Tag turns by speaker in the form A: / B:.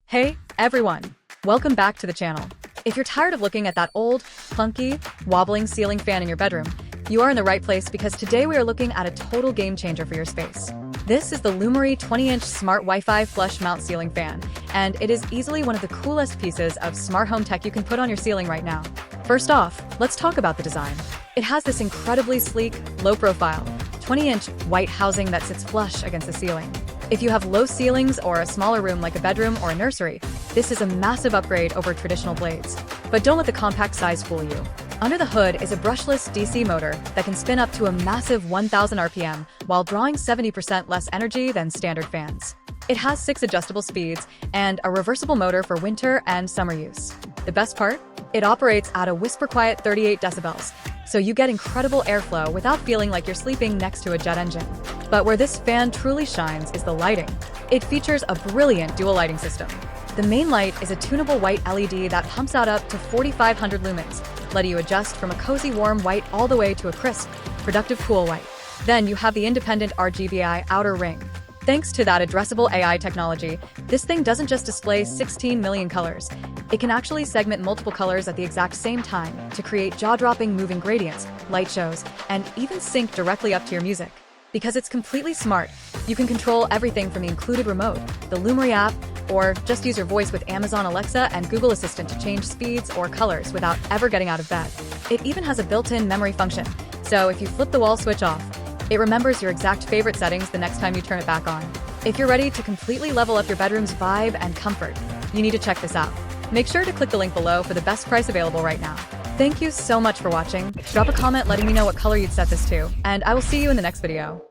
A: Hey, everyone! Welcome back to the channel. If you're tired of looking at that old, clunky, wobbling ceiling fan in your bedroom, you are in the right place because today we are looking at a total game changer for your space. This is the Lumary 20-inch Smart Wi-Fi Flush Mount Ceiling Fan, and it is easily one of the coolest pieces of smart home tech you can put on your ceiling right now. First off, let's talk about the design. It has this incredibly sleek, low-profile, 20-inch white housing that sits flush against the ceiling. If you have low ceilings or a smaller room like a bedroom or a nursery, this is a massive upgrade over traditional blades. But don't let the compact size fool you. Under the hood is a brushless DC motor that can spin up to a massive 1000 RPM while drawing 70% less energy than standard fans. It has 6 adjustable speeds and a reversible motor for winter and summer use. The best part? It operates at a whisper-quiet 38 decibels, so you get incredible airflow without feeling like you're sleeping next to a jet engine. But where this fan truly shines is the lighting. It features a brilliant dual lighting system. The main light is a tunable white LED that pumps out up to 4,500 lumens, letting you adjust from a cozy warm white all the way to a crisp, productive cool white. Then you have the independent RGBAI outer ring. Thanks to that addressable AI technology, this thing doesn't just display 16 million colors. It can actually segment multiple colors at the exact same time to create jaw-dropping moving gradients, light shows, and even sync directly up to your music. Because it's completely smart, you can control everything from the included remote, the Lumary app, or just use your voice with Amazon Alexa and Google Assistant to change speeds or colors without ever getting out of bed. It even has a built-in memory function, so if you flip the wall switch off, it remembers your exact favorite settings the next time you turn it back on. If you're ready to completely level up your bedroom's vibe and comfort, you need to check this out. Make sure to click the link below for the best price available right now. Thank you so much for watching. Drop a comment letting me know what color you'd set this to, and I will see you in the next video.